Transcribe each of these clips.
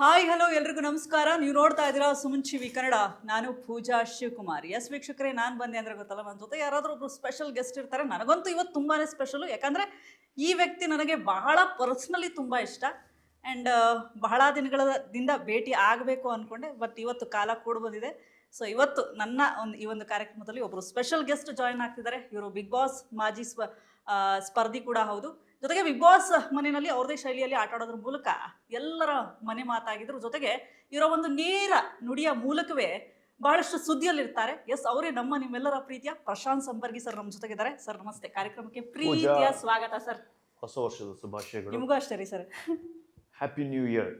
Hi hello ಎಲ್ರಿಗೂ ನಮಸ್ಕಾರ. ನೀವು ನೋಡ್ತಾ ಇದ್ದೀರಾ ಸುಮನ್ ಟಿವಿ ಕನ್ನಡ. ನಾನು ಪೂಜಾ ಶಿವಕುಮಾರ್. ಎಸ್ ವೀಕ್ಷಕರೇ, ನಾನು ಬಂದೆ ಅಂದರೆ ಗೊತ್ತಲ್ಲ, ನನ್ನ ಜೊತೆ ಯಾರಾದರೂ ಒಬ್ಬರು ಸ್ಪೆಷಲ್ ಗೆಸ್ಟ್ ಇರ್ತಾರೆ. ನನಗಂತೂ ಇವತ್ತು ತುಂಬಾ ಸ್ಪೆಷಲು, ಯಾಕಂದರೆ ಈ ವ್ಯಕ್ತಿ ನನಗೆ ಬಹಳ ಪರ್ಸ್ನಲಿ ತುಂಬ ಇಷ್ಟ. ಆ್ಯಂಡ್ ಬಹಳ ದಿನದಿಂದ ಭೇಟಿ ಆಗಬೇಕು ಅಂದ್ಕೊಂಡೆ, ಬಟ್ ಇವತ್ತು ಕಾಲ ಕೂಡ ಬಂದಿದೆ. ಸೊ ಇವತ್ತು ನನ್ನ ಈ ಒಂದು ಕಾರ್ಯಕ್ರಮದಲ್ಲಿ ಒಬ್ಬರು ಸ್ಪೆಷಲ್ ಗೆಸ್ಟ್ ಜಾಯ್ನ್ ಆಗ್ತಿದ್ದಾರೆ. ಇವರು ಬಿಗ್ ಬಾಸ್ ಮಾಜಿ ಸ್ಪರ್ಧಿ ಕೂಡ ಹೌದು. ಜೊತೆಗೆ ಬಿಗ್ ಬಾಸ್ ಮನೆಯಲ್ಲಿ ಅವ್ರದೇ ಶೈಲಿಯಲ್ಲಿ ಆಟ ಆಡೋದ್ರ ಮೂಲಕ ಎಲ್ಲರ ಮನೆ ಮಾತಾಗಿದ್ರು. ಜೊತೆಗೆ ಇವರ ಒಂದು ನೇರ ನುಡಿಯ ಮೂಲಕವೇ ಬಹಳಷ್ಟು ಸುದ್ದಿಯಲ್ಲಿರ್ತಾರೆ. ಎಸ್, ಅವರೇ ನಮ್ಮ ನಿಮ್ಮೆಲ್ಲರ ಪ್ರೀತಿಯ ಪ್ರಶಾಂತ್ ಸಂಪರ್ಗಿ ಸರ್ ನಮ್ಮ ಜೊತೆಗಿದ್ದಾರೆ. ಸರ್ ನಮಸ್ತೆ, ಕಾರ್ಯಕ್ರಮಕ್ಕೆ ಪ್ರೀತಿಯ ಸ್ವಾಗತ ಸರ್. ಹೊಸ ವರ್ಷದ ಶುಭಾಶಯಗಳು. ನಿಮಗೂ ಅಷ್ಟೇ ರೀ sir. Happy new year.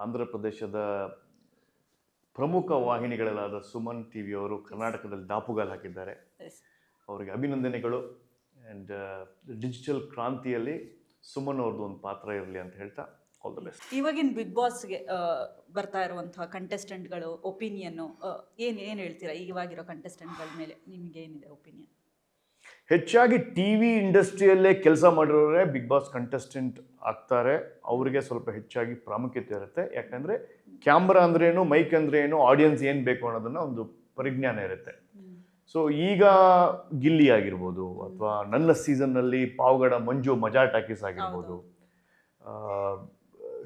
Andhra ಪ್ರದೇಶದ ಪ್ರಮುಖ ವಾಹಿನಿಗಳಾದ ಸುಮನ್ ಟಿವಿ ಅವರು ಕರ್ನಾಟಕದಲ್ಲಿ ದಾಪುಗಾಲು ಹಾಕಿದ್ದಾರೆ. ಅವರಿಗೆ ಅಭಿನಂದನೆಗಳು. ಆ್ಯಂಡ್ ಡಿಜಿಟಲ್ ಕ್ರಾಂತಿಯಲ್ಲಿ ಸುಮನ್ ಅವ್ರದ್ದು ಒಂದು ಪಾತ್ರ ಇರಲಿ ಅಂತ ಹೇಳ್ತಾ ಆಲ್ ದ ಬೆಸ್ಟ್. ಇವಾಗಿನ ಬಿಗ್ ಬಾಸ್ಗೆ ಬರ್ತಾ ಇರುವಂತಹ ಕಂಟೆಸ್ಟೆಂಟ್ಗಳು ಒಪಿನಿಯನ್ನು ಏನು ಹೇಳ್ತೀರಾ? ಇವಾಗಿರೋ ಕಂಟೆಸ್ಟೆಂಟ್ಗಳ ಮೇಲೆ ನಿಮಗೆ ಏನಿದೆ ಒಪಿನಿಯನ್? ಹೆಚ್ಚಾಗಿ ಟಿ ವಿ ಇಂಡಸ್ಟ್ರಿಯಲ್ಲೇ ಕೆಲಸ ಮಾಡಿರೋರೇ ಬಿಗ್ ಬಾಸ್ ಕಂಟೆಸ್ಟೆಂಟ್ ಆಗ್ತಾರೆ. ಅವರಿಗೆ ಸ್ವಲ್ಪ ಹೆಚ್ಚಾಗಿ ಪ್ರಾಮುಖ್ಯತೆ ಇರುತ್ತೆ. ಯಾಕಂದರೆ ಕ್ಯಾಮ್ರಾ ಅಂದ್ರೇನು, ಮೈಕ್ ಅಂದ್ರೇನು, ಆಡಿಯನ್ಸ್ ಏನು ಬೇಕು ಅನ್ನೋದನ್ನು ಒಂದು ಪರಿಜ್ಞಾನ ಇರುತ್ತೆ. ಸೊ ಈಗ ಗಿಲ್ಲಿ ಆಗಿರ್ಬೋದು, ಅಥವಾ ನನ್ನ ಸೀಸನ್ನಲ್ಲಿ ಪಾವಗಡ ಮಂಜು ಮಜಾ ಟಾಕೀಸ್ ಆಗಿರ್ಬೋದು,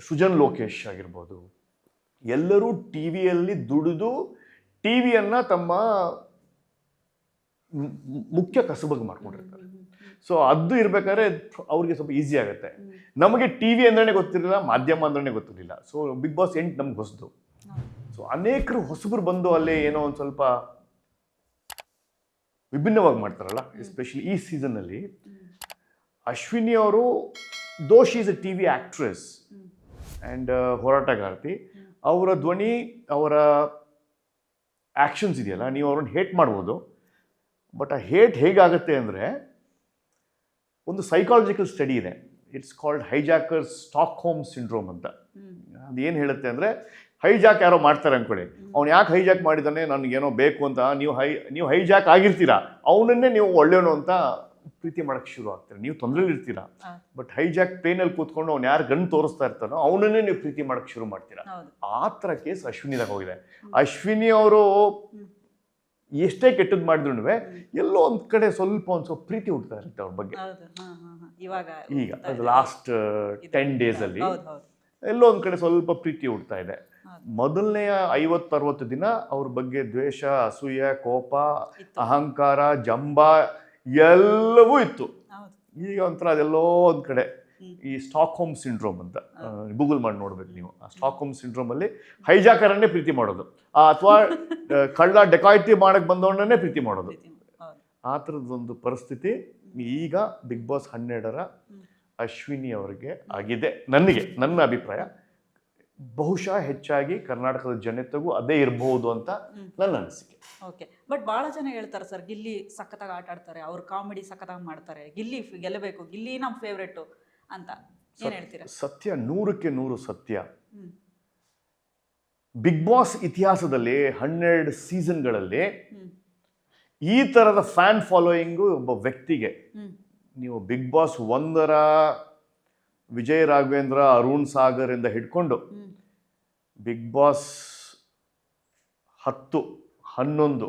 ಸೃಜನ್ ಲೋಕೇಶ್ ಆಗಿರ್ಬೋದು, ಎಲ್ಲರೂ ಟಿ ವಿಯಲ್ಲಿ ದುಡಿದು ಟಿ ವಿಯನ್ನು ತಮ್ಮ ಮುಖ್ಯ ಕಸುಬಾಗಿ ಮಾಡ್ಕೊಂಡಿರ್ತಾರೆ. ಸೊ ಅದು ಇರ್ಬೇಕಾದ್ರೆ ಅವ್ರಿಗೆ ಸ್ವಲ್ಪ ಈಸಿ ಆಗುತ್ತೆ. ನಮಗೆ ಟಿ ವಿ ಅಂದ್ರೇ ಗೊತ್ತಿರಲಿಲ್ಲ, ಮಾಧ್ಯಮ ಅಂದ್ರೇ ಗೊತ್ತಿರಲಿಲ್ಲ. ಸೊ ಬಿಗ್ ಬಾಸ್ 8 ನಮ್ಗೆ ಹೊಸದು. ಸೊ ಅನೇಕರು ಹೊಸಬರು ಬಂದು ಅಲ್ಲಿ ಏನೋ ಒಂದು ಸ್ವಲ್ಪ ವಿಭಿನ್ನವಾಗಿ ಮಾಡ್ತಾರಲ್ಲ. ಎಸ್ಪೆಷಲಿ ಈ ಸೀಸನ್ನಲ್ಲಿ ಅಶ್ವಿನಿ ಅವರು, though she is a TV actress and ಹೋರಾಟಗಾರ್ತಿ, ಅವರ ಧ್ವನಿ, ಅವರ ಆ್ಯಕ್ಷನ್ಸ್ ಇದೆಯಲ್ಲ, ನೀವು ಅವ್ರನ್ನ ಹೇಟ್ ಮಾಡ್ಬೋದು. ಬಟ್ ಆ ಹೇಟ್ ಹೇಗಾಗುತ್ತೆ ಅಂದರೆ, ಒಂದು ಸೈಕಾಲಜಿಕಲ್ ಸ್ಟಡಿ ಇದೆ. ಇಟ್ಸ್ ಕಾಲ್ಡ್ ಹೈಜಾಕರ್ ಸ್ಟಾಕ್ಹೋಮ್ ಸಿಂಡ್ರೋಮ್ ಅಂತ. ಅದೇನು ಹೇಳುತ್ತೆ ಅಂದರೆ, ಹೈಜಾಕ್ ಯಾರೋ ಮಾಡ್ತಾರೆ ಅಂದ್ಕೊಳ್ಳಿ, ಅವ್ನು ಯಾಕೆ ಹೈಜಾಕ್ ಮಾಡಿದ್ದಾನೆ, ನನಗೇನೋ ಬೇಕು ಅಂತ ನೀವು ಹೈಜಾಕ್ ಆಗಿರ್ತೀರಾ, ಅವನನ್ನೇ ನೀವು ಒಳ್ಳೆಯವನು ಅಂತ ಪ್ರೀತಿ ಮಾಡೋಕ್ಕೆ ಶುರು ಆಗ್ತಾರೆ. ನೀವು ತೊಂದರೆಲಿ ಇರ್ತೀರಾ, ಬಟ್ ಹೈಜಾಕ್ ಪೇನಲ್ಲಿ ಕೂತ್ಕೊಂಡು ಅವ್ನು ಯಾರು ಗನ್ ತೋರಿಸ್ತಾ ಇರ್ತಾನೋ ಅವನನ್ನೇ ನೀವು ಪ್ರೀತಿ ಮಾಡೋಕ್ಕೆ ಶುರು ಮಾಡ್ತೀರಾ. ಆ ಥರ ಕೇಸ್ ಅಶ್ವಿನಿದಾಗ ಹೋಗಿದೆ. ಅಶ್ವಿನಿ ಅವರು ಎಷ್ಟೇ ಕೆಟ್ಟದ್ದು ಮಾಡಿದ್ರು ಎಲ್ಲೋ ಒಂದು ಕಡೆ ಸ್ವಲ್ಪ ಪ್ರೀತಿ ಹುಡ್ತಾ ಇರುತ್ತೆ ಅವ್ರ ಬಗ್ಗೆ. ಈಗ ಅದು ಲಾಸ್ಟ್ 10 ಡೇಸಲ್ಲಿ ಎಲ್ಲೋ ಒಂದು ಕಡೆ ಸ್ವಲ್ಪ ಪ್ರೀತಿ ಹುಡ್ತಾ ಇದೆ. ಮೊದಲನೆಯ 50-60 ದಿನ ಅವ್ರ ಬಗ್ಗೆ ದ್ವೇಷ, ಅಸೂಯೆ, ಕೋಪ, ಅಹಂಕಾರ, ಜಂಬ ಎಲ್ಲವೂ ಇತ್ತು. ಈಗ ಒಂಥರ ಅದೆಲ್ಲೋ ಒಂದು ಕಡೆ ಈ ಸ್ಟಾಕ್ಹೋಮ್ ಸಿಂಡ್ರೋಮ್ ಅಂತ ಗೂಗಲ್ ಮಾಡಿ ನೋಡ್ಬೇಕು ನೀವು. ಆ ಸ್ಟಾಕ್ಹೋಮ್ ಸಿಂಡ್ರೋಮಲ್ಲಿ ಹೈಜಾಕರನ್ನೇ ಪ್ರೀತಿ ಮಾಡೋದು, ಅಥವಾ ಕಳ್ಳ ಡೆಕಾಯಿಟಿ ಮಾಡಕ್ಕೆ ಬಂದವನ್ನೇ ಪ್ರೀತಿ ಮಾಡೋದು. ಆ ಥರದ್ದೊಂದು ಪರಿಸ್ಥಿತಿ ಈಗ ಬಿಗ್ ಬಾಸ್ 12ರ ಅಶ್ವಿನಿ ಅವರಿಗೆ ಆಗಿದೆ. ನನ್ನ ಅಭಿಪ್ರಾಯ ಬಹುಶಃ ಹೆಚ್ಚಾಗಿ ಕರ್ನಾಟಕದ ಜನತೆಗೂ ಅದೇ ಇರಬಹುದು ಅಂತ ನನ್ನ ಅನಿಸಿಕೆ. ಓಕೆ, ಬಟ್ ಭಾಳ ಜನ ಹೇಳ್ತಾರೆ ಸರ್, ಗಿಲ್ಲಿ ಸಖತ್ತಾಗಿ ಆಟ ಆಡ್ತಾರೆ, ಅವ್ರು ಕಾಮಿಡಿ ಸಖತ್ತಾಗಿ ಮಾಡ್ತಾರೆ, ಗಿಲ್ಲಿ ಗೆಲ್ಲಬೇಕು, ಗಿಲ್ಲಿ ನಮ್ಮ ಫೇವ್ರೇಟು ಅಂತ ಏನು ಹೇಳ್ತೀರಾ? ಸತ್ಯ, 100ಕ್ಕೆ 100 ಸತ್ಯ. ಬಿಗ್ ಬಾಸ್ ಇತಿಹಾಸದಲ್ಲಿ 12 ಸೀಸನ್ಗಳಲ್ಲಿ ಈ ಥರದ ಫ್ಯಾನ್ ಫಾಲೋಯಿಂಗು ಒಬ್ಬ ವ್ಯಕ್ತಿಗೆ, ನೀವು ಬಿಗ್ ಬಾಸ್ 1ರ ವಿಜಯ್ ರಾಘವೇಂದ್ರ, ಅರುಣ್ ಸಾಗರ್ ಇಂದ ಹಿಡ್ಕೊಂಡು ಬಿಗ್ ಬಾಸ್ 10, 11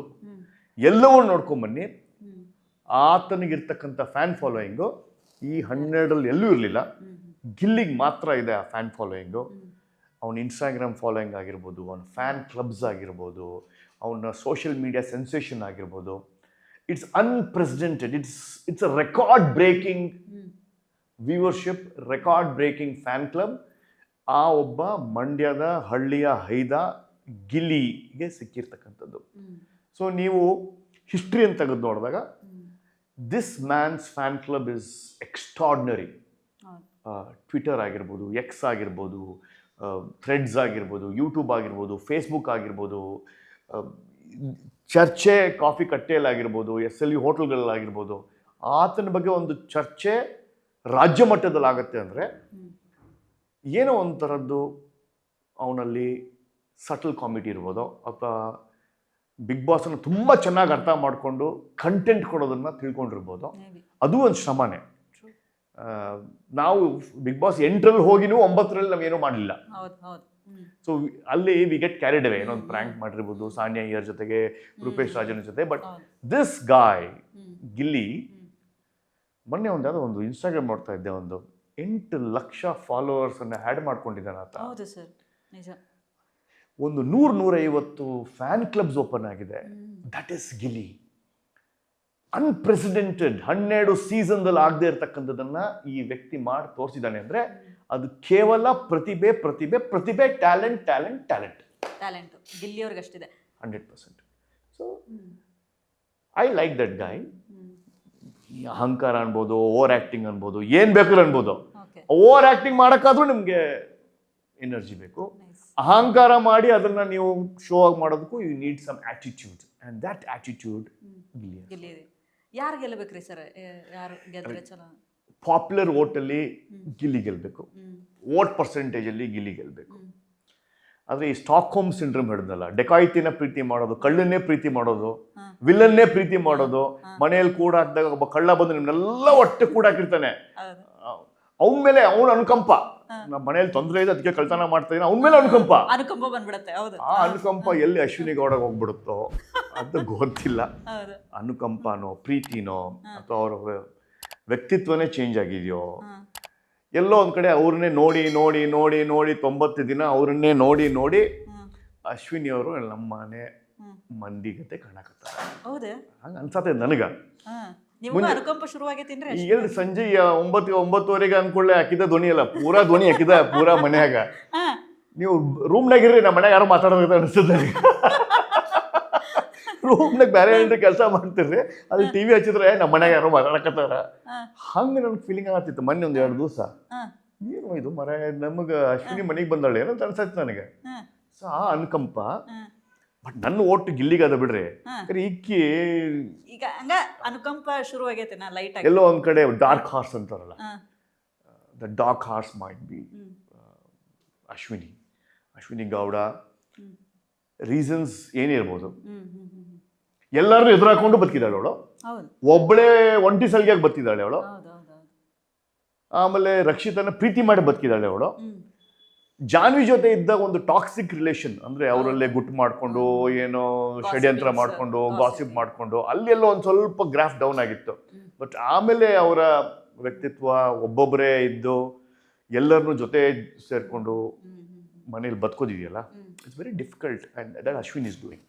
ಎಲ್ಲವೂ ನೋಡ್ಕೊಂಬನ್ನಿ, ಆತನಿಗಿರ್ತಕ್ಕಂಥ ಫ್ಯಾನ್ ಫಾಲೋಯಿಂಗು ಈ 12ರಲ್ಲಿ ಎಲ್ಲೂ ಇರಲಿಲ್ಲ. ಗಿಲ್ಲಿಗೆ ಮಾತ್ರ ಇದೆ ಆ ಫ್ಯಾನ್ ಫಾಲೋಯಿಂಗು. ಅವನ ಇನ್ಸ್ಟಾಗ್ರಾಮ್ ಫಾಲೋಯಿಂಗ್ ಆಗಿರ್ಬೋದು, ಅವನ ಫ್ಯಾನ್ ಕ್ಲಬ್ಸ್ ಆಗಿರ್ಬೋದು, ಅವನ ಸೋಷಿಯಲ್ ಮೀಡಿಯಾ ಸೆನ್ಸೇಷನ್ ಆಗಿರ್ಬೋದು. It's unprecedented. It's a record breaking viewership, record breaking fan club. ಆ ಒಬ್ಬ ಮಂಡ್ಯದ ಹಳ್ಳಿಯ ಹೈದ ಗಿಲ್ಲಿಗೆ ಸಿಕ್ಕಿರ್ತಕ್ಕಂಥದ್ದು. ಸೊ ನೀವು ಹಿಸ್ಟ್ರಿಯನ್ನು ತೆಗೆದು ನೋಡಿದಾಗ this man's fan club is extraordinary. Twitter ಆಗಿರ್ಬೋದು, ಎಕ್ಸ್ ಆಗಿರ್ಬೋದು, ಥ್ರೆಡ್ಸ್ ಆಗಿರ್ಬೋದು, ಯೂಟ್ಯೂಬ್ ಆಗಿರ್ಬೋದು, ಫೇಸ್ಬುಕ್ ಆಗಿರ್ಬೋದು, ಚರ್ಚೆ ಕಾಫಿ ಕಟ್ಟೆಯಲ್ಲಾಗಿರ್ಬೋದು, SLU ಹೋಟೆಲ್ಗಳಲ್ಲಾಗಿರ್ಬೋದು, ಆತನ ಬಗ್ಗೆ ಒಂದು ಚರ್ಚೆ ರಾಜ್ಯ ಮಟ್ಟದಲ್ಲಿ ಆಗುತ್ತೆ ಅಂದರೆ ಏನೋ ಒಂಥರದ್ದು ಅವನಲ್ಲಿ ಸಟಲ್ ಕಾಮಿಡಿ ಇರ್ಬೋದು, ಅಥವಾ ಬಿಗ್ ಬಾಸನ್ನು ತುಂಬ ಚೆನ್ನಾಗಿ ಅರ್ಥ ಮಾಡಿಕೊಂಡು ಕಂಟೆಂಟ್ ಕೊಡೋದನ್ನು ತಿಳ್ಕೊಂಡಿರ್ಬೋದು. ಅದು ಒಂದು ಶ್ರಮನೇ. ನಾವು ಬಿಗ್ ಬಾಸ್ 8ರಲ್ಲಿ ಹೋಗಿನೂ 9ರಲ್ಲಿ ನಾವೇನೂ ಮಾಡಲಿಲ್ಲ. ಸೊ ಅಲ್ಲಿ ವಿ ಗೆಟ್ ಕ್ಯಾರಿಡ್ ಅವೇ, ಏನೊಂದು ಪ್ರ್ಯಾಂಕ್ ಮಾಡಿರ್ಬೋದು ಸಾನಿಯಾ ಅಯ್ಯರ್ ಜೊತೆಗೆ, ರೂಪೇಶ್ ರಾಜನ್ ಜೊತೆ. ಬಟ್ ದಿಸ್ ಗಾಯ್ ಗಿಲ್ಲಿ, ಮೊನ್ನೆ ಯಾವುದೋ ಒಂದು ಇನ್ಸ್ಟಾಗ್ರಾಮ್ ನೋಡ್ತಾ ಇದ್ದೆ, ಒಂದು 8 ಲಕ್ಷ ಫಾಲೋವರ್ಸ್ ಅನ್ನ ಹ್ಯಾಡ್ ಮಾಡ್ಕೊಂಡಿದ್ದಾನೆ ಆತ. ಹೌದು ಸರ್, ನಿಜ. ಒಂದು 100-150 ಫ್ಯಾನ್ ಕ್ಲಬ್ಸ್ ಓಪನ್ ಆಗಿದೆ. That is Gilli. ಅನ್ಪ್ರೆಸಿಡೆಂಟೆಡ್ 12 ಸೀಸನ್ದಲ್ಲಿ ಆಗದೆ ಇರತಕ್ಕಂಥದ್ದನ್ನ ಈ ವ್ಯಕ್ತಿ ಮಾಡಿ ತೋರಿಸಿದ್ದಾನೆ ಅಂದ್ರೆ ಅದು ಕೇವಲ ಪ್ರತಿಭೆ ಪ್ರತಿಭೆ ಪ್ರತಿಭೆ, ಟ್ಯಾಲೆಂಟ್ ಟ್ಯಾಲೆಂಟ್ ಟ್ಯಾಲೆಂಟ್ ಟ್ಯಾಲೆಂಟ್ ಗಿಲ್ಲಿಯವ್ರಿಗೆ ಅಷ್ಟಿದೆ 100%. So I like that guy. ಅಹಂಕಾರ ಅನ್ಬೋದು, ಓವರ್ ಆಕ್ಟಿಂಗ್ ಅನ್ಬೋದು, ಏನ್ ಬೇಕಾದ್ರೂ ಅನ್ಬೋದು. ಓವರ್ ಆಕ್ಟಿಂಗ್ ಮಾಡಕ್ಕಾದ್ರೂ ನಿಮ್ಗೆ ಎನರ್ಜಿ ಬೇಕು. ಅಹಂಕಾರ ಮಾಡಿ ಅದನ್ನ ನೀವು ಶೋ ಆಗಿ ಮಾಡೋದಕ್ಕೂ you need some attitude, and that attitude Gilli. ಯಾರು ಗೆಲ್ಲಬೇಕ್ರಿ ಸರ್? ಯಾರು ಗೆದ್ರೆ ಚಲೋ? ಪಾಪ್ಯುಲರ್ ವೋಟಲ್ಲಿ ಗಿಲ್ಲಿ ಗೆಲ್ಬೇಕು, ವೋಟ್ ಪರ್ಸೆಂಟೇಜ್ ಅಲ್ಲಿ ಗಿಲ್ಲಿ ಗೆಲ್ಬೇಕು. ಆದ್ರೆ ಈ ಸ್ಟಾಕ್ ಹೋಮ್ ಸಿಂಡ್ರೋಮ್ ಹಿಡಿದಲ್ಲ, ಡೆಕಾಯಿತಿನ ಪ್ರೀತಿ ಮಾಡೋದು, ಕಳ್ಳನ್ನೇ ಪ್ರೀತಿ ಮಾಡೋದು, ವಿಲನ್ನೇ ಪ್ರೀತಿ ಮಾಡೋದು. ಮನೆಯಲ್ಲಿ ಕೂಡ ಹಾಕಿದಾಗ ಒಬ್ಬ ಕಳ್ಳ ಬಂದು ನಿಮ್ನೆಲ್ಲ ಒಟ್ಟೆ ಕೂಡ ಹಾಕಿರ್ತಾನೆ, ಅವನ ಮೇಲೆ ಅವನ ಅನುಕಂಪ. ನಮ್ಮ ಮನೇಲಿ ತೊಂದರೆ ಇದೆ ಅದಕ್ಕೆ ಕಳ್ತನ ಮಾಡ್ತಾ ಇದ್ದೀನಿ, ಅವನ ಮೇಲೆ ಅನುಕಂಪ ಬಂದ್ಬಿಡತ್ತೆ. ಆ ಅನುಕಂಪ ಎಲ್ಲಿ ಅಶ್ವಿನಿ ಗೌಡ ಹೋಗ್ಬಿಡುತ್ತೋ ಅದು ಗೊತ್ತಿಲ್ಲ. ಅನುಕಂಪನೋ ಪ್ರೀತಿನೋ ಅಥವಾ ಅವ್ರ ವ್ಯಕ್ತಿತ್ವನೇ ಚೇಂಜ್ ಆಗಿದೆಯೋ, ಎಲ್ಲೋ ಒಂದ್ ಕಡೆ ಅವ್ರನ್ನೇ ನೋಡಿ ನೋಡಿ ನೋಡಿ ನೋಡಿ 90 ದಿನ ಅವ್ರನ್ನೇ ನೋಡಿ ನೋಡಿ ಅಶ್ವಿನಿ ಅವರು ನಮ್ಮ ಮನೆ ಮಂದಿ ಗತೆ ಕಾಣಕತ್ತಾರೆ. ಹಂಗ ಅನ್ಸತ್ತೆ ನನಗ. ಅನುಕಂಪ ಶುರುವಾಗೈತಿನ್ರಿ. ಈಗ ಸಂಜೆ 9-9:30 ಅನ್ಕೊಳ್ಳೆ ಹಾಕಿದ ಧ್ವನಿ ಅಲ್ಲ, ಪೂರಾ ಧ್ವನಿ ಹಾಕಿದ ಪೂರಾ ಮನ್ಯಾಗ. ನೀವು ರೂಮ್ನಾಗಿರ್ರಿ, ನಮ್ಮ ಮನ್ಯಾಗ ಯಾರು ಮಾತಾಡೋದು ಅನಿಸ್ತದೆ. ರೂಮ್ನಾಗ ಬೇರೆ ಏನ್ರಿ ಕೆಲಸ ಮಾಡ್ತಿರ್ರಿ, ಅಲ್ಲಿ ಟಿವಿ ಹಚ್ಚಿದ್ರೆ ನಮ್ಮ ಮನ್ಯಾಗ ಯಾರೋ ಮಾತಾಡಕತ್ತಾರ. ಹಂಗ ನನ್ಗೆ ಫೀಲಿಂಗ್ ಆಗತ್ತಿತ್ತು ಮೊನ್ನೆ 1-2 ದಿವಸ. ಏನು ಇದು ಮರ, ನಮಗ ಅಶ್ವಿನಿ ಮನೆಗೆ ಬಂದಾಳೆ ಏನಂತ ಅನ್ಸತ್ತೆ ನನಗೆ. ಸೊ ಆ ಅನುಕಂಪ. ಬಟ್ ನನ್ನ ಓಟ್ ಗಿಲ್ಲಿಗೆ ಅದ ಬಿಡ್ರಿ. ಈಕಿ ಈಗ ಹಂಗ ಅನುಕಂಪ ಶುರು ಆಗೈತೆ ನಾ ಲೈಟ್ ಆಗಿ. ಎಲ್ಲೋ ಒಂದ್ ಕಡೆ ಡಾರ್ಕ್ ಹಾರ್ಸ್ ಅಂತಾರಲ್ಲ, the dark horse might be Ashwini Gowda. Reasons ಏನಿರ್ಬೋದು, ಎಲ್ಲರೂ ಎದುರಾಕೊಂಡು ಬದುಕಿದ್ದಾಳೆ ಅವಳು. ಒಬ್ಬಳೇ ಒಂಟಿ ಸಲ್ಗಿಯಾಗಿ ಬದುಕಿದ್ದಾಳೆ ಅವಳು. ಆಮೇಲೆ ರಕ್ಷಿತನ ಪ್ರೀತಿ ಮಾಡಿ ಬದುಕಿದ್ದಾಳೆ ಅವಳು. ಜಾನ್ವಿ ಜೊತೆ ಇದ್ದಾಗ ಒಂದು ಟಾಕ್ಸಿಕ್ ರಿಲೇಷನ್, ಅಂದ್ರೆ ಅವರಲ್ಲೇ ಗುಟ್ಟು ಮಾಡ್ಕೊಂಡು ಏನೋ ಷಡ್ಯಂತ್ರ ಮಾಡ್ಕೊಂಡು ಗಾಸಿಪ್ ಮಾಡ್ಕೊಂಡು ಅಲ್ಲೆಲ್ಲೋ ಒಂದ್ ಸ್ವಲ್ಪ ಗ್ರಾಫ್ ಡೌನ್ ಆಗಿತ್ತು. ಬಟ್ ಆಮೇಲೆ ಅವರ ವ್ಯಕ್ತಿತ್ವ ಒಬ್ಬೊಬ್ಬರೇ ಇದ್ದು ಎಲ್ಲರನ್ನೂ ಜೊತೆ ಸೇರ್ಕೊಂಡು ಮನೇಲಿ ಬದುಕೋದಿದೆಯಲ್ಲ, it's very difficult, and that Ashwin is doing.